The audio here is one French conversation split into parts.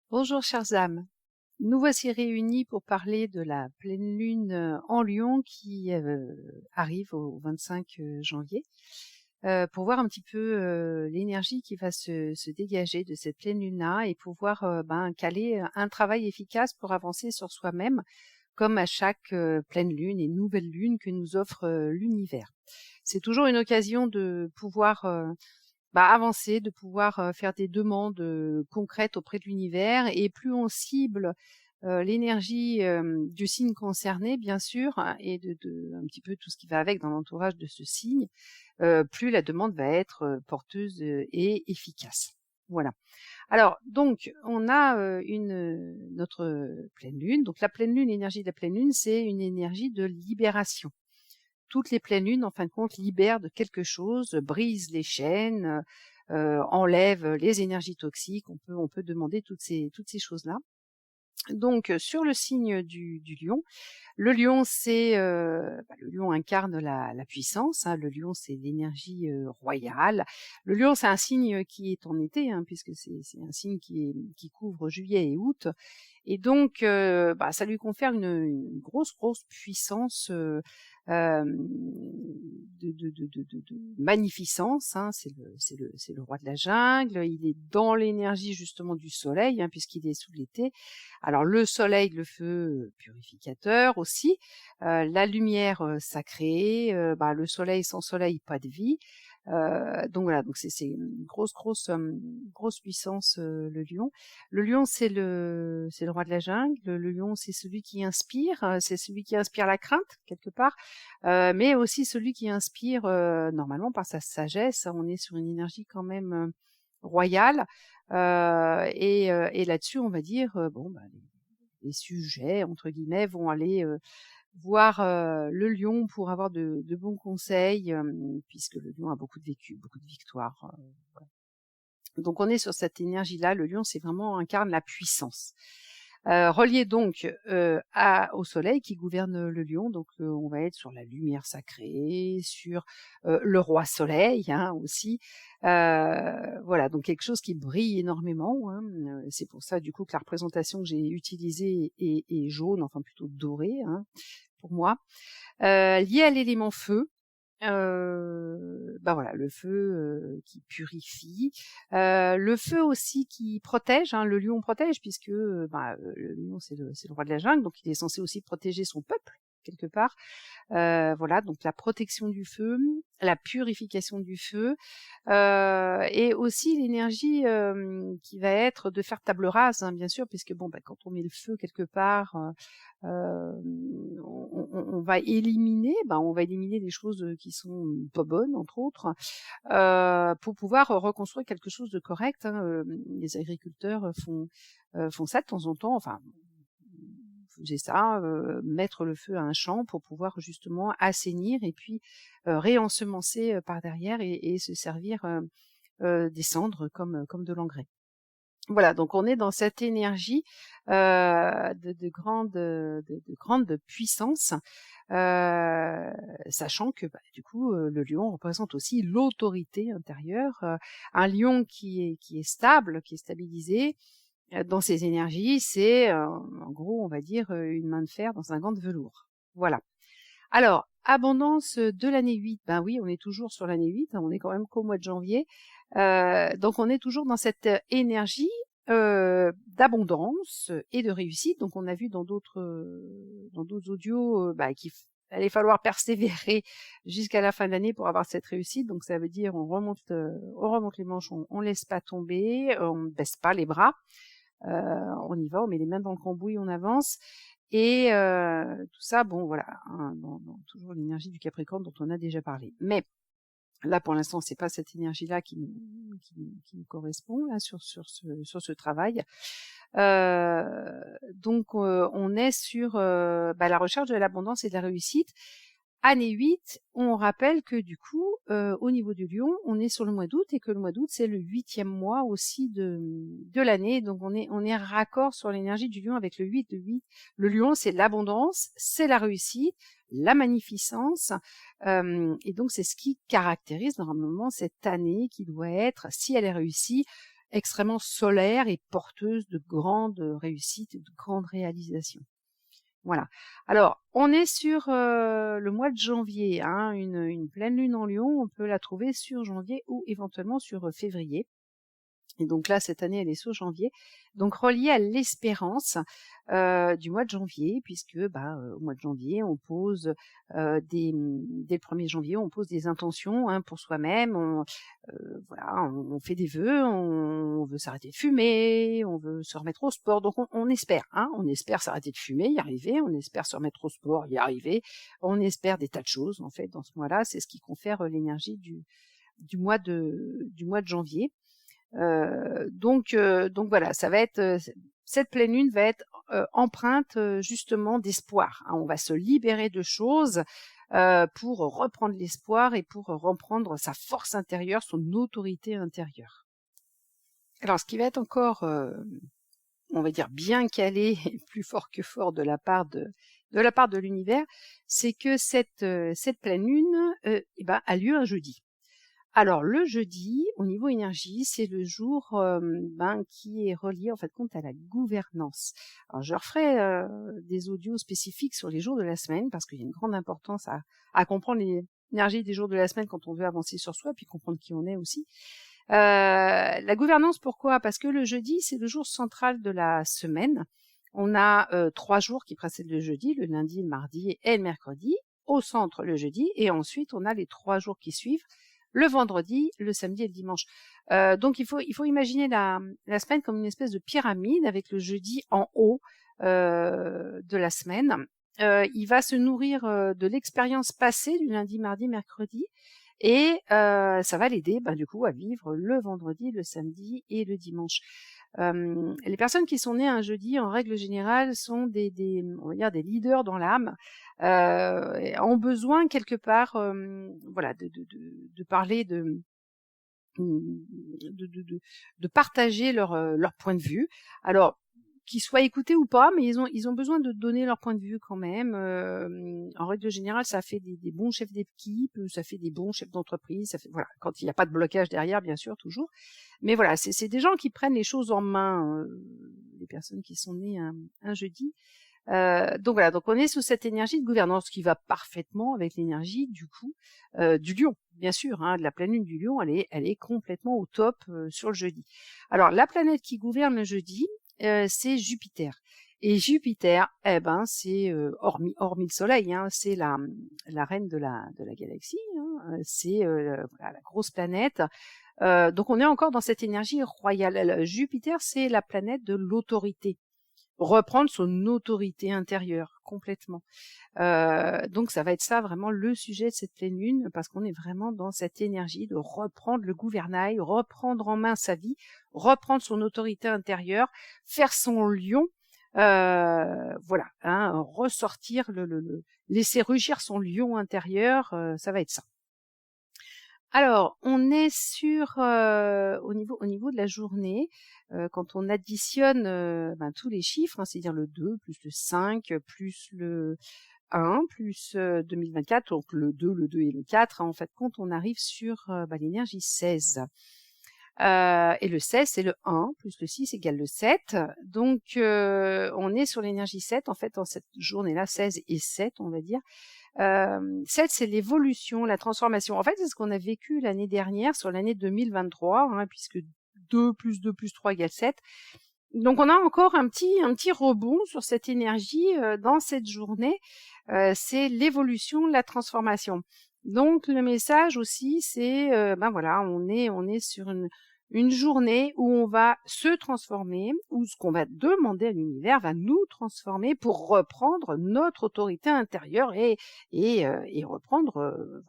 Bonjour chères âmes, nous voici réunis pour parler de la pleine lune en Lion qui arrive au 25 janvier, pour voir un petit peu l'énergie qui va se dégager de cette pleine lune-là et pouvoir caler un travail efficace pour avancer sur soi-même, comme à chaque pleine lune et nouvelle lune que nous offre l'univers. C'est toujours une occasion de pouvoir avancer, de pouvoir faire des demandes concrètes auprès de l'univers, et plus on cible l'énergie du signe concerné, bien sûr, hein, et de un petit peu tout ce qui va avec dans l'entourage de ce signe, plus la demande va être porteuse et efficace. Voilà. Alors donc on a notre pleine lune. Donc la pleine lune, l'énergie de la pleine lune, c'est une énergie de libération. Toutes les pleines lunes, en fin de compte, libèrent de quelque chose, brisent les chaînes, enlèvent les énergies toxiques. On peut demander toutes ces choses-là. Donc sur le signe du lion, le lion, le lion incarne la puissance, hein. Le lion, c'est l'énergie royale. Le lion, c'est un signe qui est en été, hein, puisque c'est un signe qui couvre juillet et août. Et donc, ça lui confère une grosse puissance de magnificence, hein. C'est le roi de la jungle. Il est dans l'énergie justement du soleil, hein, puisqu'il est sous l'été. Alors le soleil, le feu purificateur aussi, la lumière sacrée, le soleil, sans soleil, pas de vie. Donc voilà, donc c'est une grosse puissance, le lion. Le lion, c'est le roi de la jungle. Le lion, c'est celui qui inspire, c'est celui qui inspire la crainte quelque part, mais aussi celui qui inspire normalement par sa sagesse. On est sur une énergie quand même royale, et là-dessus, on va dire les sujets entre guillemets vont aller voir le lion pour avoir de bons conseils, puisque le lion a beaucoup de vécu, beaucoup de victoires. Voilà. Donc on est sur cette énergie-là. Le lion, c'est vraiment incarne la puissance. Relié donc au soleil qui gouverne le lion, donc on va être sur la lumière sacrée, sur le roi soleil, hein, aussi. Voilà, donc quelque chose qui brille énormément, hein. C'est pour ça du coup que la représentation que j'ai utilisée est jaune, enfin plutôt dorée, hein, pour moi. Lié à l'élément feu, voilà, le feu qui purifie, le feu aussi qui protège, hein. Le lion protège puisque le lion, c'est le roi de la jungle, donc il est censé aussi protéger son peuple quelque part. Voilà, donc la protection du feu, la purification du feu, et aussi l'énergie qui va être de faire table rase, hein, bien sûr, puisque quand on met le feu quelque part, on va éliminer des choses qui sont pas bonnes, entre autres, pour pouvoir reconstruire quelque chose de correct, hein. Les agriculteurs font ça de temps en temps, enfin faisaient ça, mettre le feu à un champ pour pouvoir justement assainir et puis réensemencer par derrière et se servir des cendres comme de l'engrais. Voilà, donc on est dans cette énergie de grande puissance, sachant que du coup le lion représente aussi l'autorité intérieure. Un lion qui est stable, qui est stabilisé dans ses énergies, c'est en gros, on va dire, une main de fer dans un gant de velours. Voilà. Alors, abondance de l'année 8, ben oui, on est toujours sur l'année 8, hein, on est quand même qu'au mois de janvier. Donc on est toujours dans cette énergie d'abondance et de réussite. Donc on a vu dans d'autres audios qu'il allait falloir persévérer jusqu'à la fin de l'année pour avoir cette réussite. Donc ça veut dire on remonte les manches, on laisse pas tomber, on ne baisse pas les bras, on y va, on met les mains dans le cambouis, on avance. Et tout ça, voilà, hein, dans toujours l'énergie du Capricorne dont on a déjà parlé. Mais là, pour l'instant, c'est pas cette énergie-là qui nous correspond là sur ce travail. Donc, on est sur la recherche de l'abondance et de la réussite. Année 8, on rappelle que du coup, au niveau du lion, on est sur le mois d'août et que le mois d'août, c'est le 8e mois aussi de l'année. Donc, on est raccord sur l'énergie du lion avec le 8. Le lion, c'est l'abondance, c'est la réussite, la magnificence. Et donc, c'est ce qui caractérise normalement cette année qui doit être, si elle est réussie, extrêmement solaire et porteuse de grandes réussites et de grandes réalisations. Voilà. Alors, on est sur le mois de janvier, hein, une pleine lune en Lion, on peut la trouver sur janvier ou éventuellement sur février. Et donc là, cette année, elle est sur janvier. Donc reliée à l'espérance du mois de janvier, puisque au mois de janvier, on pose dès le 1er janvier, on pose des intentions, hein, pour soi-même. On fait des vœux, on veut s'arrêter de fumer, on veut se remettre au sport. Donc on espère, hein, on espère s'arrêter de fumer, y arriver. On espère se remettre au sport, y arriver. On espère des tas de choses en fait dans ce mois-là. C'est ce qui confère l'énergie du mois de janvier. Donc voilà, ça va être cette pleine lune va être empreinte justement d'espoir, hein. On va se libérer de choses pour reprendre l'espoir et pour reprendre sa force intérieure, son autorité intérieure. Alors, ce qui va être encore, on va dire, bien calé et plus fort que fort de la part de l'univers, c'est que cette pleine lune a lieu un jeudi. Alors le jeudi, au niveau énergie, c'est le jour qui est relié en fait compte à la gouvernance. Alors je referai des audios spécifiques sur les jours de la semaine parce qu'il y a une grande importance à comprendre l'énergie des jours de la semaine quand on veut avancer sur soi, puis comprendre qui on est aussi. La gouvernance, pourquoi? Parce que le jeudi, c'est le jour central de la semaine. On a 3 jours qui précèdent le jeudi, le lundi, le mardi et le mercredi. Au centre, le jeudi, et ensuite on a les 3 jours qui suivent, le vendredi, le samedi et le dimanche. Donc il faut imaginer la semaine comme une espèce de pyramide avec le jeudi en haut de la semaine. Il va se nourrir de l'expérience passée du lundi, mardi, mercredi, et ça va l'aider du coup à vivre le vendredi, le samedi et le dimanche. Les personnes qui sont nées un jeudi, en règle générale, sont on va dire des leaders dans l'âme, ont besoin quelque part, de parler, de partager leur point de vue. Alors, qu'ils soient écoutés ou pas, mais ils ont besoin de donner leur point de vue quand même. En règle générale, ça fait des bons chefs d'équipe, ça fait des bons chefs d'entreprise, ça fait, voilà, quand il n'y a pas de blocage derrière, bien sûr, toujours. Mais voilà, c'est des gens qui prennent les choses en main, les personnes qui sont nées un jeudi. Donc voilà, donc on est sous cette énergie de gouvernance qui va parfaitement avec l'énergie du coup du lion, bien sûr, hein, de la pleine lune du lion, elle est complètement au top sur le jeudi. Alors la planète qui gouverne le jeudi, c'est Jupiter. Et Jupiter, c'est hormis le Soleil, hein, c'est la reine de la galaxie, hein, c'est la grosse planète. Donc on est encore dans cette énergie royale. Jupiter, c'est la planète de l'autorité. Reprendre son autorité intérieure complètement. Donc ça va être ça vraiment le sujet de cette pleine lune, parce qu'on est vraiment dans cette énergie de reprendre le gouvernail, reprendre en main sa vie, reprendre son autorité intérieure, faire son lion, ressortir laisser rugir son lion intérieur, ça va être ça. Alors, on est sur au niveau de la journée, quand on additionne tous les chiffres, hein, c'est-à-dire le 2 plus le 5 plus le 1 plus 2024, donc le 2 et le 4, hein, en fait, quand on arrive sur l'énergie 16. Et le 16, c'est le 1 plus le 6 égale le 7. Donc, on est sur l'énergie 7, en fait, dans cette journée-là, 16 et 7, on va dire. 7, c'est l'évolution, la transformation. En fait, c'est ce qu'on a vécu l'année dernière, sur l'année 2023, hein, puisque 2 plus 2 plus 3 égale 7. Donc, on a encore un petit rebond sur cette énergie dans cette journée. C'est l'évolution, la transformation. Donc, le message aussi, c'est, on est sur une journée où on va se transformer, où ce qu'on va demander à l'univers va nous transformer pour reprendre notre autorité intérieure et reprendre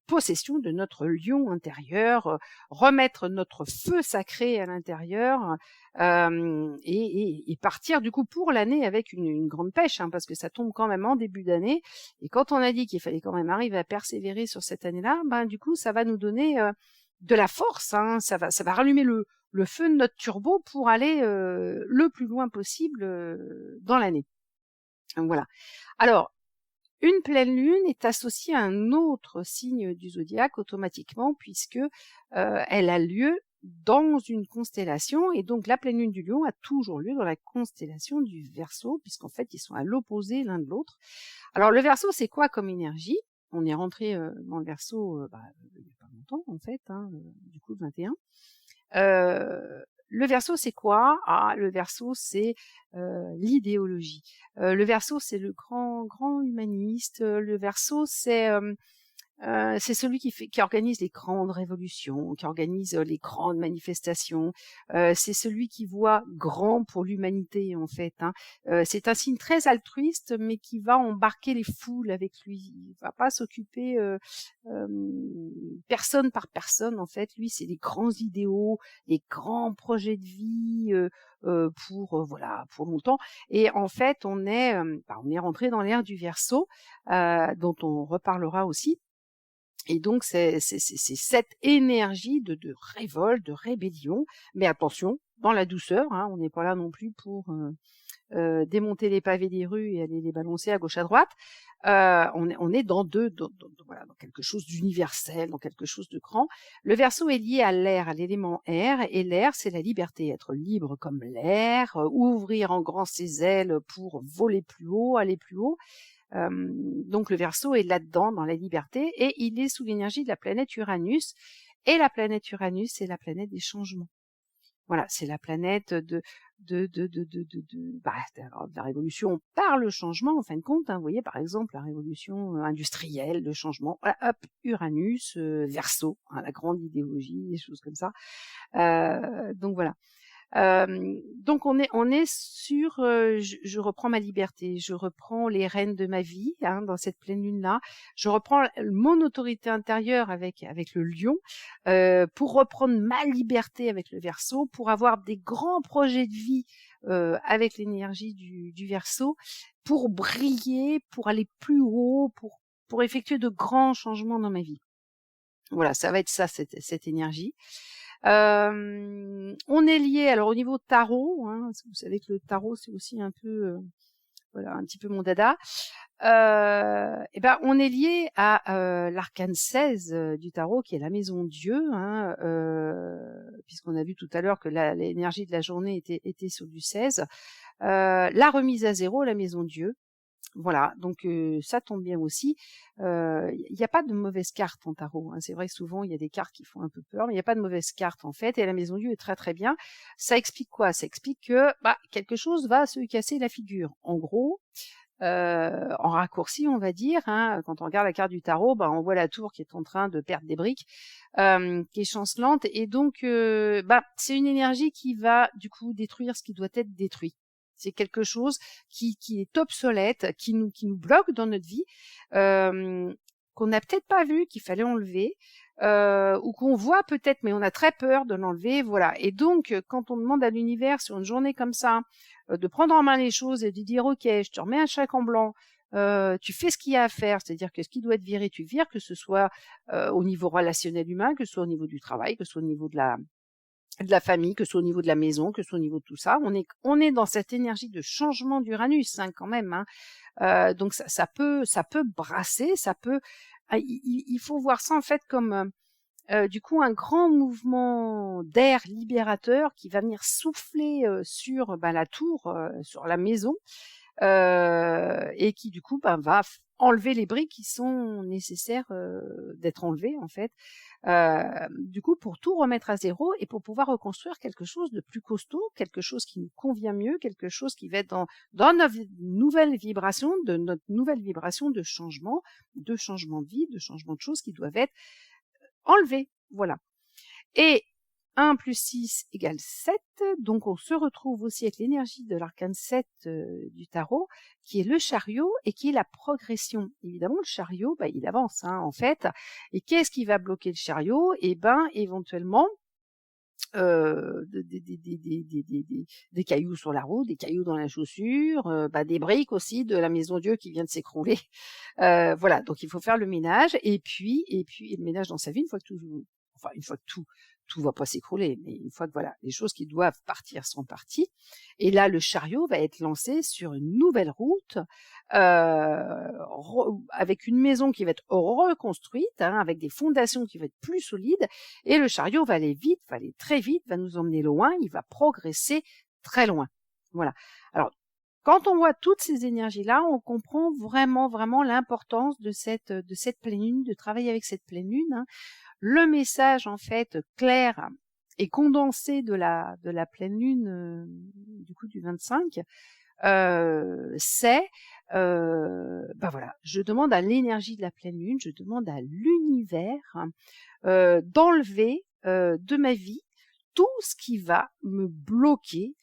possession de notre lion intérieur, remettre notre feu sacré à l'intérieur, et partir du coup pour l'année avec une grande pêche, hein, parce que ça tombe quand même en début d'année, et quand on a dit qu'il fallait quand même arriver à persévérer sur cette année-là, du coup ça va nous donner de la force, hein, ça va rallumer le feu de notre turbo pour aller le plus loin possible dans l'année. Donc voilà. Alors, une pleine lune est associée à un autre signe du zodiaque automatiquement, puisque elle a lieu dans une constellation, et donc la pleine lune du Lion a toujours lieu dans la constellation du Verseau, puisqu'en fait ils sont à l'opposé l'un de l'autre. Alors le Verseau, c'est quoi comme énergie? On est rentré dans le Verseau il n'y a pas longtemps en fait, du coup le 21. Le Verseau, c'est quoi? Le Verseau, c'est l'idéologie. Le Verseau, c'est le grand humaniste. Le Verseau, c'est celui qui organise les grandes révolutions, qui organise les grandes manifestations. C'est celui qui voit grand pour l'humanité en fait. C'est un signe très altruiste, mais qui va embarquer les foules avec lui. Il va pas s'occuper personne par personne en fait. Lui, c'est les grands idéaux, les grands projets de vie pour longtemps. Et en fait, on est rentré dans l'ère du Verseau, dont on reparlera aussi. Et donc, c'est cette énergie de révolte, de rébellion. Mais attention, dans la douceur, on n'est pas là non plus pour démonter les pavés des rues et aller les balancer à gauche à droite. On est dans quelque chose d'universel, dans quelque chose de grand. Le Verseau est lié à l'air, à l'élément air, et l'air, c'est la liberté, être libre comme l'air, ouvrir en grand ses ailes pour voler plus haut, aller plus haut. Donc le Verseau est là-dedans, dans la liberté, et il est sous l'énergie de la planète Uranus. Et la planète Uranus, c'est la planète des changements. Voilà, c'est la planète de la révolution par le changement, en fin de compte. Vous voyez, par exemple, la révolution industrielle, le changement. Voilà, hop, Uranus, Verseau, la grande idéologie, des choses comme ça. Donc voilà. Donc on est sur je reprends ma liberté, je reprends les rênes de ma vie dans cette pleine lune là, je reprends mon autorité intérieure avec le Lion pour reprendre ma liberté avec le Verseau, pour avoir des grands projets de vie avec l'énergie du Verseau, pour briller, pour aller plus haut, pour effectuer de grands changements dans ma vie. Voilà, ça va être ça cette énergie. On est lié, alors au niveau tarot, vous savez que le tarot c'est aussi un peu, un petit peu mon dada. On est lié à l'arcane 16 du tarot, qui est la maison Dieu, puisqu'on a vu tout à l'heure que l'énergie de la journée était sur du 16. La remise à zéro, la maison Dieu. Voilà, donc ça tombe bien aussi. Il n'y a pas de mauvaise carte en tarot. C'est vrai que souvent il y a des cartes qui font un peu peur, mais il n'y a pas de mauvaise carte en fait. Et la maison Dieu est très très bien. Ça explique quoi? Ça explique que quelque chose va se casser la figure. En gros, en raccourci, on va dire. Quand on regarde la carte du tarot, on voit la tour qui est en train de perdre des briques, qui est chancelante. Et donc, c'est une énergie qui va du coup détruire ce qui doit être détruit. C'est quelque chose qui est obsolète, qui nous bloque dans notre vie, qu'on n'a peut-être pas vu, qu'il fallait enlever, ou qu'on voit peut-être, mais on a très peur de l'enlever, voilà. Et donc, quand on demande à l'univers sur une journée comme ça, de prendre en main les choses et de dire, ok, je te remets un chèque en blanc, tu fais ce qu'il y a à faire, c'est-à-dire que ce qui doit être viré, tu vires, que ce soit au niveau relationnel humain, que ce soit au niveau du travail, que ce soit au niveau de la famille, que ce soit au niveau de la maison, que ce soit au niveau de tout ça. On est dans cette énergie de changement d'Uranus quand même. Donc ça peut brasser, ça peut. Il faut voir ça en fait comme du coup un grand mouvement d'air libérateur qui va venir souffler sur la tour, sur la maison, et qui du coup va enlever les briques qui sont nécessaires d'être enlevées en fait. Du coup, pour tout remettre à zéro et pour pouvoir reconstruire quelque chose de plus costaud, quelque chose qui nous convient mieux, quelque chose qui va être dans notre nouvelle vibration, de changement de vie, de changement de choses qui doivent être enlevées. Voilà. Et 1 plus 6 égale 7, donc on se retrouve aussi avec l'énergie de l'arcane 7 du tarot, qui est le chariot et qui est la progression. Évidemment, le chariot, il avance en fait. Et qu'est-ce qui va bloquer le chariot? Éventuellement, des cailloux sur la route, des cailloux dans la chaussure, des briques aussi de la maison Dieu qui vient de s'écrouler. Voilà, donc il faut faire le ménage et puis le ménage dans sa vie une fois que tout tout va pas s'écrouler, mais une fois que voilà, les choses qui doivent partir sont parties, et là le chariot va être lancé sur une nouvelle route, avec une maison qui va être reconstruite, hein, avec des fondations qui vont être plus solides, et le chariot va aller vite, va aller très vite, va nous emmener loin, il va progresser très loin. Voilà. Alors, quand on voit toutes ces énergies-là, on comprend vraiment, vraiment l'importance de cette pleine lune, de travailler avec cette pleine lune, hein. Le message, en fait, clair et condensé de la pleine lune, du coup, du 25, c'est, voilà, je demande à l'énergie de la pleine lune, je demande à l'univers, d'enlever, de ma vie tout ce qui va me bloquer,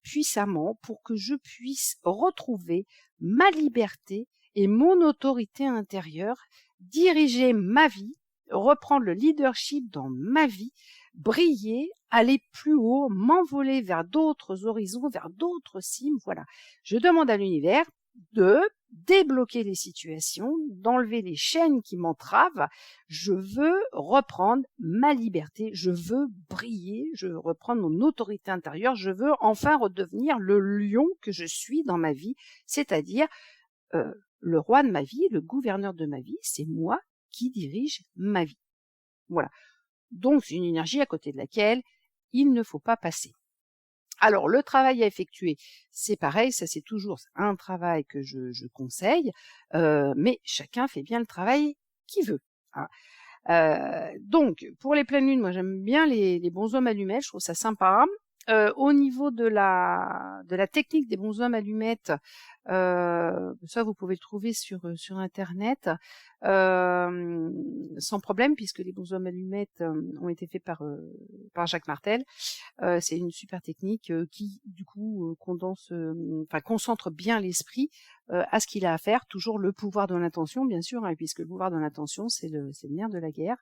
puissamment pour que je puisse retrouver ma liberté et mon autorité intérieure, diriger ma vie, reprendre le leadership dans ma vie, briller, aller plus haut, m'envoler vers d'autres horizons, vers d'autres cimes. Voilà. Je demande à l'univers de débloquer les situations, d'enlever les chaînes qui m'entravent. Je veux reprendre ma liberté, je veux briller, je veux reprendre mon autorité intérieure, je veux enfin redevenir le lion que je suis dans ma vie, c'est-à-dire le roi de ma vie, le gouverneur de ma vie, c'est moi qui dirige ma vie. Voilà. Donc c'est une énergie à côté de laquelle il ne faut pas passer. Alors le travail à effectuer, c'est pareil, ça c'est toujours un travail que je conseille, mais chacun fait bien le travail qu'il veut, hein. Donc pour les pleines lunes, moi j'aime bien les bonshommes allumettes, je trouve ça sympa. Au niveau de la technique des bonshommes allumettes, ça vous pouvez le trouver sur internet, sans problème, puisque les bonshommes allumettes ont été faits par Jacques Martel. C'est une super technique qui du coup concentre bien l'esprit à ce qu'il a à faire. Toujours le pouvoir de l'intention, bien sûr, hein, puisque le pouvoir de l'intention c'est le nerf de la guerre.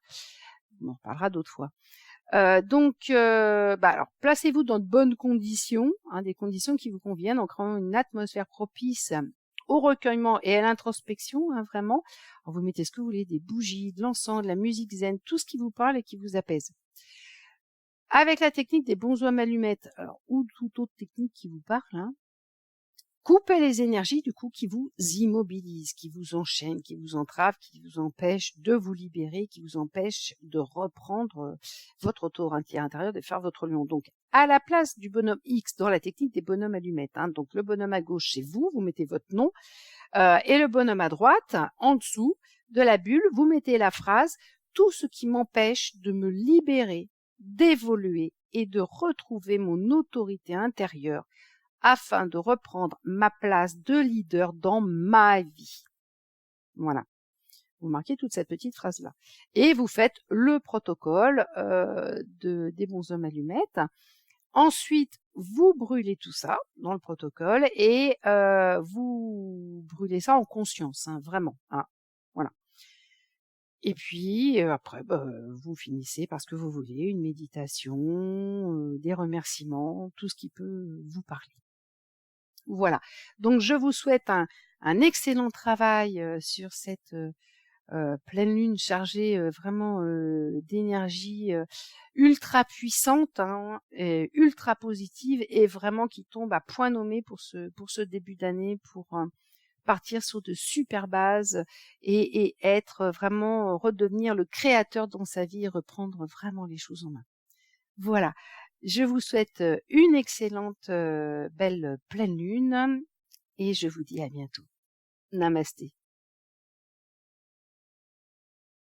On en reparlera d'autres fois. Alors placez-vous dans de bonnes conditions, hein, des conditions qui vous conviennent, en créant une atmosphère propice au recueillement et à l'introspection, hein, vraiment. Alors vous mettez ce que vous voulez, des bougies, de l'encens, de la musique zen, tout ce qui vous parle et qui vous apaise. Avec la technique des bonshommes allumettes, alors, ou toute autre technique qui vous parle, hein, coupez les énergies du coup qui vous immobilisent, qui vous enchaînent, qui vous entravent, qui vous empêchent de vous libérer, qui vous empêchent de reprendre votre autorité intérieure, de faire votre lion. Donc à la place du bonhomme X dans la technique des bonhommes allumettes, hein, donc le bonhomme à gauche c'est vous, vous mettez votre nom, et le bonhomme à droite, en dessous de la bulle, vous mettez la phrase « Tout ce qui m'empêche de me libérer, d'évoluer et de retrouver mon autorité intérieure afin de reprendre ma place de leader dans ma vie. » Voilà. Vous marquez toute cette petite phrase-là. Et vous faites le protocole des bonshommes allumettes. Ensuite, vous brûlez tout ça dans le protocole et vous brûlez ça en conscience, hein, vraiment. Hein, voilà. Et puis après, vous finissez par ce que vous voulez, une méditation, des remerciements, tout ce qui peut vous parler. Voilà. Donc je vous souhaite un excellent travail sur cette pleine lune chargée vraiment d'énergie ultra puissante, hein, et ultra positive, et vraiment qui tombe à point nommé pour ce début d'année, pour partir sur de super bases et être vraiment redevenir le créateur dans sa vie et reprendre vraiment les choses en main. Voilà. Je vous souhaite une excellente belle pleine lune et je vous dis à bientôt. Namasté.